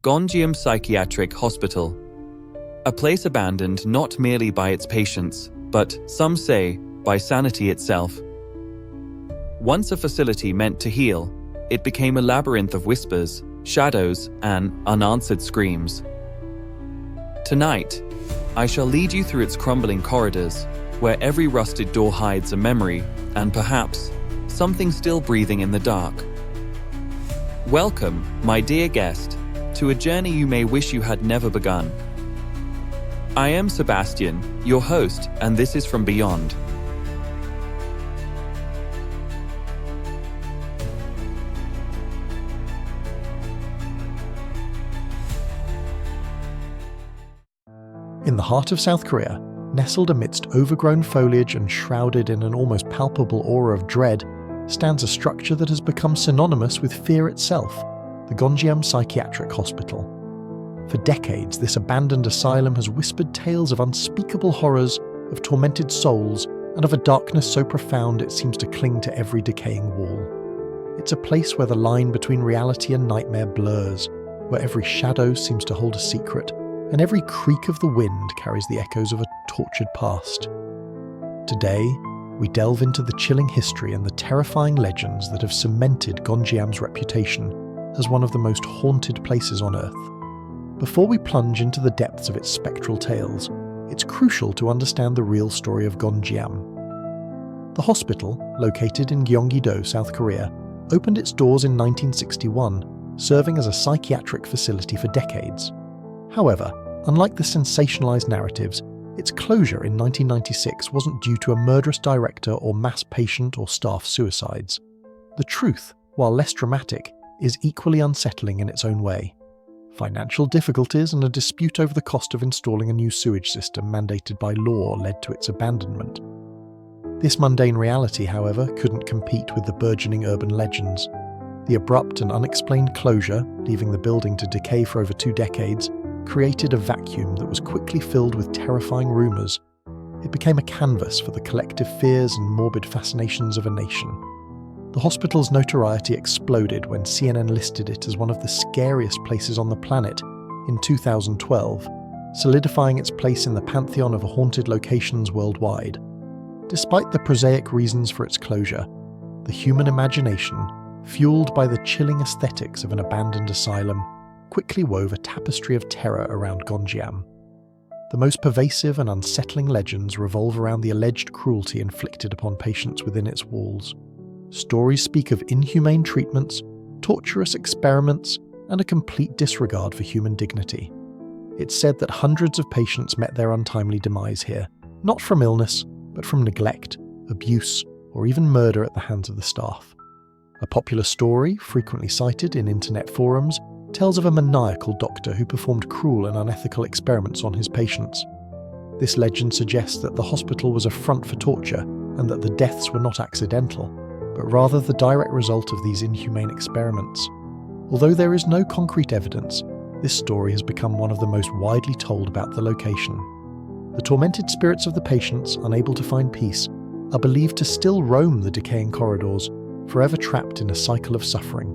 Gonjiam Psychiatric Hospital. A place abandoned not merely by its patients, but, some say, by sanity itself. Once a facility meant to heal, it became a labyrinth of whispers, shadows, and unanswered screams. Tonight, I shall lead you through its crumbling corridors, where every rusted door hides a memory, and perhaps, something still breathing in the dark. Welcome, my dear guest, to a journey you may wish you had never begun. I am Sebastian, your host, and this is From Beyond. In the heart of South Korea, nestled amidst overgrown foliage and shrouded in an almost palpable aura of dread, stands a structure that has become synonymous with fear itself, the Gonjiam Psychiatric Hospital. For decades, this abandoned asylum has whispered tales of unspeakable horrors, of tormented souls, and of a darkness so profound it seems to cling to every decaying wall. It's a place where the line between reality and nightmare blurs, where every shadow seems to hold a secret, and every creak of the wind carries the echoes of a tortured past. Today, we delve into the chilling history and the terrifying legends that have cemented Gonjiam's reputation as one of the most haunted places on Earth. Before we plunge into the depths of its spectral tales, it's crucial to understand the real story of Gonjiam. The hospital, located in Gyeonggi-do, South Korea, opened its doors in 1961, serving as a psychiatric facility for decades. However, unlike the sensationalized narratives, its closure in 1996 wasn't due to a murderous director or mass patient or staff suicides. The truth, while less dramatic, is equally unsettling in its own way. Financial difficulties and a dispute over the cost of installing a new sewage system mandated by law led to its abandonment. This mundane reality, however, couldn't compete with the burgeoning urban legends. The abrupt and unexplained closure, leaving the building to decay for over 2 decades, created a vacuum that was quickly filled with terrifying rumours. It became a canvas for the collective fears and morbid fascinations of a nation. The hospital's notoriety exploded when CNN listed it as one of the scariest places on the planet in 2012, solidifying its place in the pantheon of haunted locations worldwide. Despite the prosaic reasons for its closure, the human imagination, fueled by the chilling aesthetics of an abandoned asylum, quickly wove a tapestry of terror around Gonjiam. The most pervasive and unsettling legends revolve around the alleged cruelty inflicted upon patients within its walls. Stories speak of inhumane treatments, torturous experiments, and a complete disregard for human dignity. It's said that hundreds of patients met their untimely demise here, not from illness, but from neglect, abuse, or even murder at the hands of the staff. A popular story, frequently cited in internet forums, tells of a maniacal doctor who performed cruel and unethical experiments on his patients. This legend suggests that the hospital was a front for torture and that the deaths were not accidental, but rather the direct result of these inhumane experiments. Although there is no concrete evidence, this story has become one of the most widely told about the location. The tormented spirits of the patients, unable to find peace, are believed to still roam the decaying corridors, forever trapped in a cycle of suffering.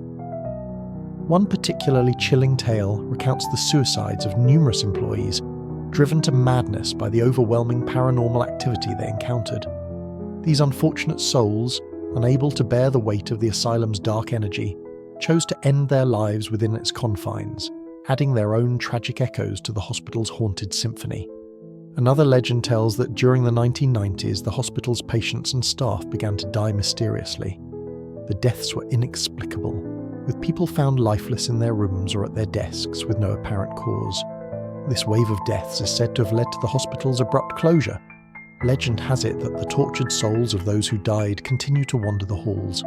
One particularly chilling tale recounts the suicides of numerous employees, driven to madness by the overwhelming paranormal activity they encountered. These unfortunate souls, unable to bear the weight of the asylum's dark energy, chose to end their lives within its confines, adding their own tragic echoes to the hospital's haunted symphony. Another legend tells that during the 1990s, the hospital's patients and staff began to die mysteriously. The deaths were inexplicable, with people found lifeless in their rooms or at their desks with no apparent cause. This wave of deaths is said to have led to the hospital's abrupt closure. Legend has it that the tortured souls of those who died continue to wander the halls.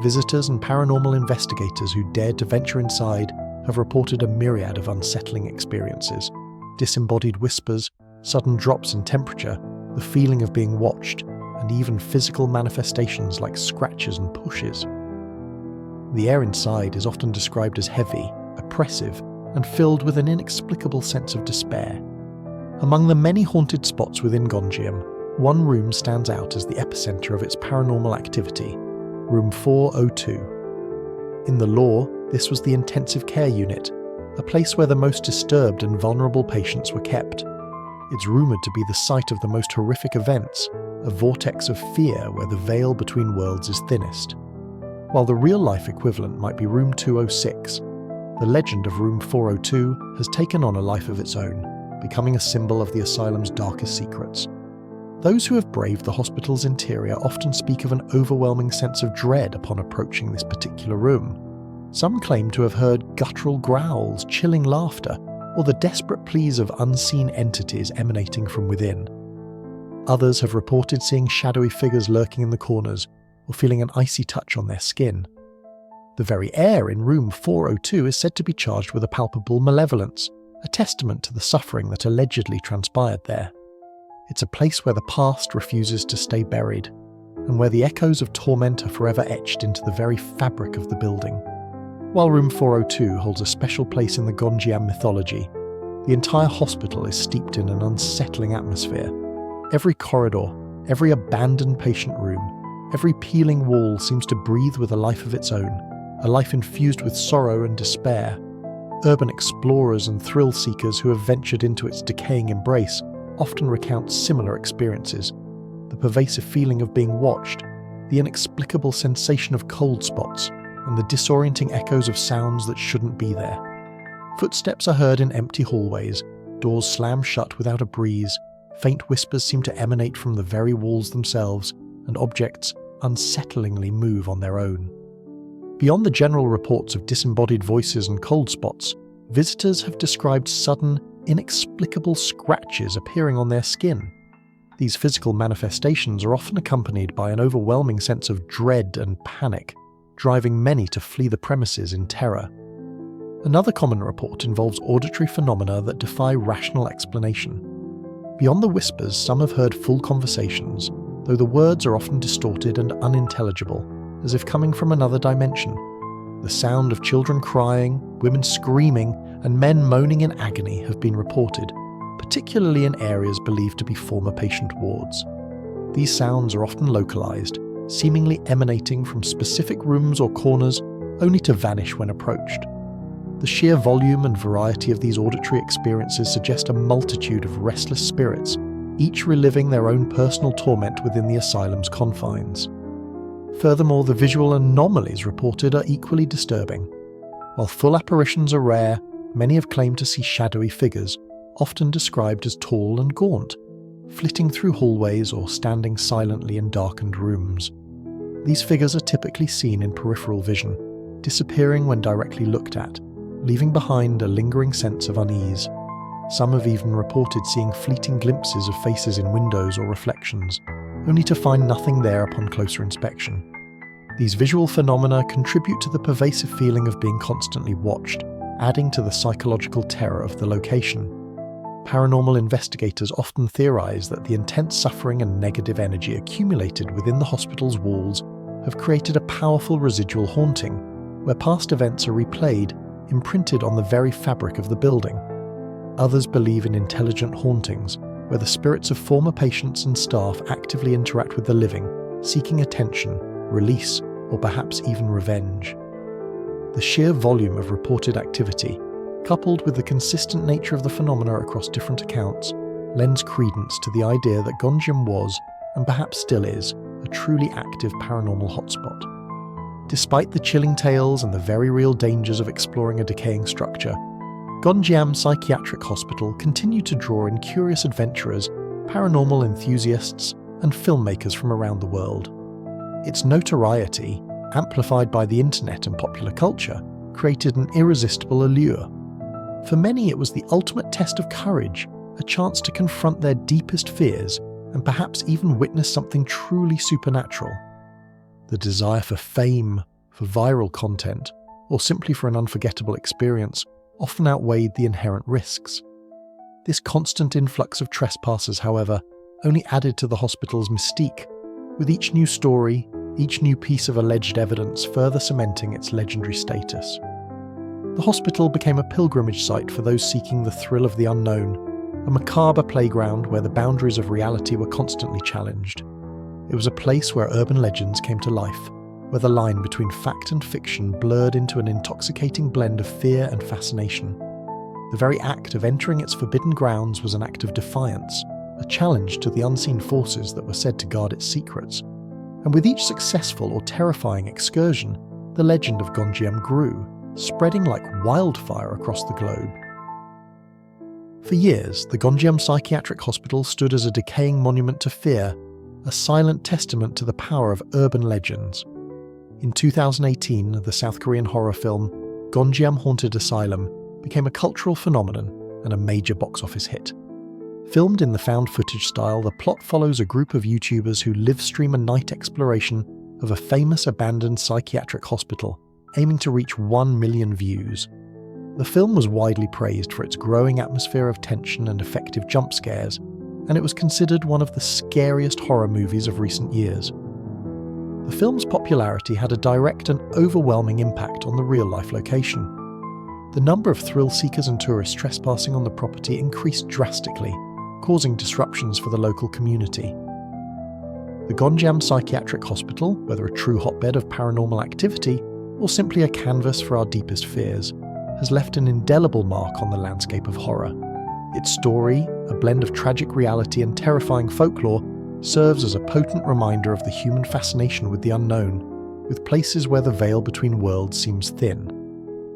Visitors and paranormal investigators who dared to venture inside have reported a myriad of unsettling experiences. Disembodied whispers, sudden drops in temperature, the feeling of being watched, and even physical manifestations like scratches and pushes. The air inside is often described as heavy, oppressive, and filled with an inexplicable sense of despair. Among the many haunted spots within Gonjiam, one room stands out as the epicenter of its paranormal activity, room 402. In the lore, this was the intensive care unit, a place where the most disturbed and vulnerable patients were kept. It's rumoured to be the site of the most horrific events, a vortex of fear where the veil between worlds is thinnest. While the real-life equivalent might be Room 206, the legend of Room 402 has taken on a life of its own, becoming a symbol of the asylum's darkest secrets. Those who have braved the hospital's interior often speak of an overwhelming sense of dread upon approaching this particular room. Some claim to have heard guttural growls, chilling laughter, or the desperate pleas of unseen entities emanating from within. Others have reported seeing shadowy figures lurking in the corners or feeling an icy touch on their skin. The very air in Room 402 is said to be charged with a palpable malevolence, a testament to the suffering that allegedly transpired there. It's a place where the past refuses to stay buried, and where the echoes of torment are forever etched into the very fabric of the building. While Room 402 holds a special place in the Gonjiam mythology, the entire hospital is steeped in an unsettling atmosphere. Every corridor, every abandoned patient room, every peeling wall seems to breathe with a life of its own, a life infused with sorrow and despair. Urban explorers and thrill-seekers who have ventured into its decaying embrace often recount similar experiences: the pervasive feeling of being watched, the inexplicable sensation of cold spots, and the disorienting echoes of sounds that shouldn't be there. Footsteps are heard in empty hallways, doors slam shut without a breeze, faint whispers seem to emanate from the very walls themselves, and objects unsettlingly move on their own. Beyond the general reports of disembodied voices and cold spots, visitors have described sudden, inexplicable scratches appearing on their skin. These physical manifestations are often accompanied by an overwhelming sense of dread and panic, driving many to flee the premises in terror. Another common report involves auditory phenomena that defy rational explanation. Beyond the whispers, some have heard full conversations, though the words are often distorted and unintelligible, as if coming from another dimension. The sound of children crying, women screaming, and men moaning in agony have been reported, particularly in areas believed to be former patient wards. These sounds are often localized, seemingly emanating from specific rooms or corners, only to vanish when approached. The sheer volume and variety of these auditory experiences suggest a multitude of restless spirits, each reliving their own personal torment within the asylum's confines. Furthermore, the visual anomalies reported are equally disturbing. While full apparitions are rare, many have claimed to see shadowy figures, often described as tall and gaunt, flitting through hallways or standing silently in darkened rooms. These figures are typically seen in peripheral vision, disappearing when directly looked at, leaving behind a lingering sense of unease. Some have even reported seeing fleeting glimpses of faces in windows or reflections, only to find nothing there upon closer inspection. These visual phenomena contribute to the pervasive feeling of being constantly watched, adding to the psychological terror of the location. Paranormal investigators often theorize that the intense suffering and negative energy accumulated within the hospital's walls have created a powerful residual haunting, where past events are replayed, imprinted on the very fabric of the building. Others believe in intelligent hauntings, where the spirits of former patients and staff actively interact with the living, seeking attention, release, or perhaps even revenge. The sheer volume of reported activity, coupled with the consistent nature of the phenomena across different accounts, lends credence to the idea that Gonjiam was, and perhaps still is, a truly active paranormal hotspot. Despite the chilling tales and the very real dangers of exploring a decaying structure, Gonjiam Psychiatric Hospital continued to draw in curious adventurers, paranormal enthusiasts, and filmmakers from around the world. Its notoriety, amplified by the internet and popular culture, created an irresistible allure. For many, it was the ultimate test of courage, a chance to confront their deepest fears and perhaps even witness something truly supernatural. The desire for fame, for viral content, or simply for an unforgettable experience often outweighed the inherent risks. This constant influx of trespassers, however, only added to the hospital's mystique, with each new story, each new piece of alleged evidence further cementing its legendary status. The hospital became a pilgrimage site for those seeking the thrill of the unknown, a macabre playground where the boundaries of reality were constantly challenged. It was a place where urban legends came to life, where the line between fact and fiction blurred into an intoxicating blend of fear and fascination. The very act of entering its forbidden grounds was an act of defiance, a challenge to the unseen forces that were said to guard its secrets. And with each successful or terrifying excursion, the legend of Gonjiam grew, spreading like wildfire across the globe. For years, the Gonjiam Psychiatric Hospital stood as a decaying monument to fear, a silent testament to the power of urban legends. In 2018, the South Korean horror film Gonjiam Haunted Asylum became a cultural phenomenon and a major box office hit. Filmed in the found footage style, the plot follows a group of YouTubers who live stream a night exploration of a famous abandoned psychiatric hospital, aiming to reach 1 million views. The film was widely praised for its growing atmosphere of tension and effective jump scares, and it was considered one of the scariest horror movies of recent years. The film's popularity had a direct and overwhelming impact on the real-life location. The number of thrill-seekers and tourists trespassing on the property increased drastically, causing disruptions for the local community. The Gonjiam Psychiatric Hospital, whether a true hotbed of paranormal activity or simply a canvas for our deepest fears, has left an indelible mark on the landscape of horror. Its story, a blend of tragic reality and terrifying folklore, serves as a potent reminder of the human fascination with the unknown, with places where the veil between worlds seems thin.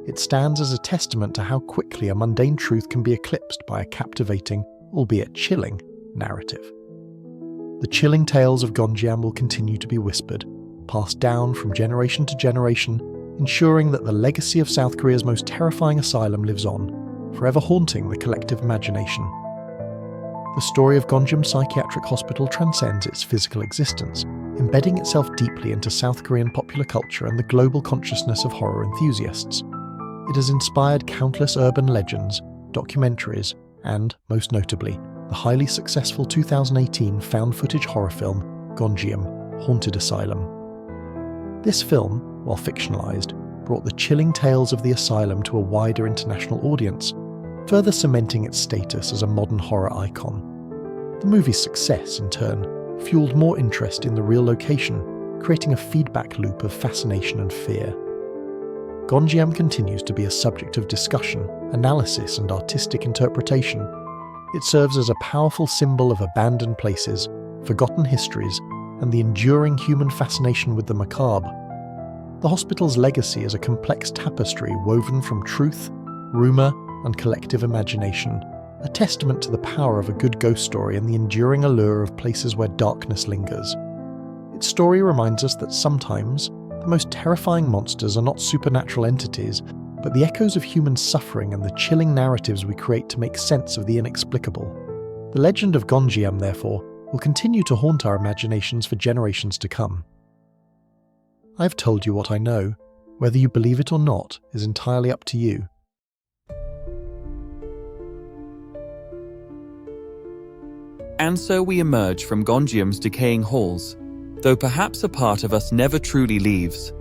It stands as a testament to how quickly a mundane truth can be eclipsed by a captivating, albeit chilling, narrative. The chilling tales of Gonjiam will continue to be whispered, passed down from generation to generation, ensuring that the legacy of South Korea's most terrifying asylum lives on, forever haunting the collective imagination. The story of Gonjiam Psychiatric Hospital transcends its physical existence, embedding itself deeply into South Korean popular culture and the global consciousness of horror enthusiasts. It has inspired countless urban legends, documentaries, and, most notably, the highly successful 2018 found-footage horror film Gonjiam Haunted Asylum. This film, while fictionalized, brought the chilling tales of the asylum to a wider international audience, further cementing its status as a modern horror icon. The movie's success, in turn, fueled more interest in the real location, creating a feedback loop of fascination and fear. Gonjiam continues to be a subject of discussion, analysis, and artistic interpretation. It serves as a powerful symbol of abandoned places, forgotten histories, and the enduring human fascination with the macabre. The hospital's legacy is a complex tapestry woven from truth, rumour, and collective imagination, a testament to the power of a good ghost story and the enduring allure of places where darkness lingers. Its story reminds us that sometimes the most terrifying monsters are not supernatural entities, but the echoes of human suffering and the chilling narratives we create to make sense of the inexplicable. The legend of Gonjiam, therefore, will continue to haunt our imaginations for generations to come. I've told you what I know. Whether you believe it or not is entirely up to you. And so we emerge from Gonjiam's decaying halls, though perhaps a part of us never truly leaves.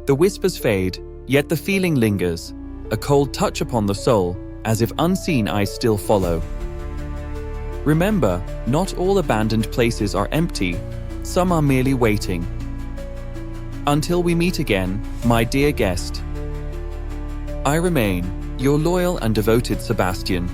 The whispers fade, yet the feeling lingers, a cold touch upon the soul, as if unseen eyes still follow. Remember, not all abandoned places are empty, some are merely waiting. Until we meet again, my dear guest, I remain your loyal and devoted Sebastian.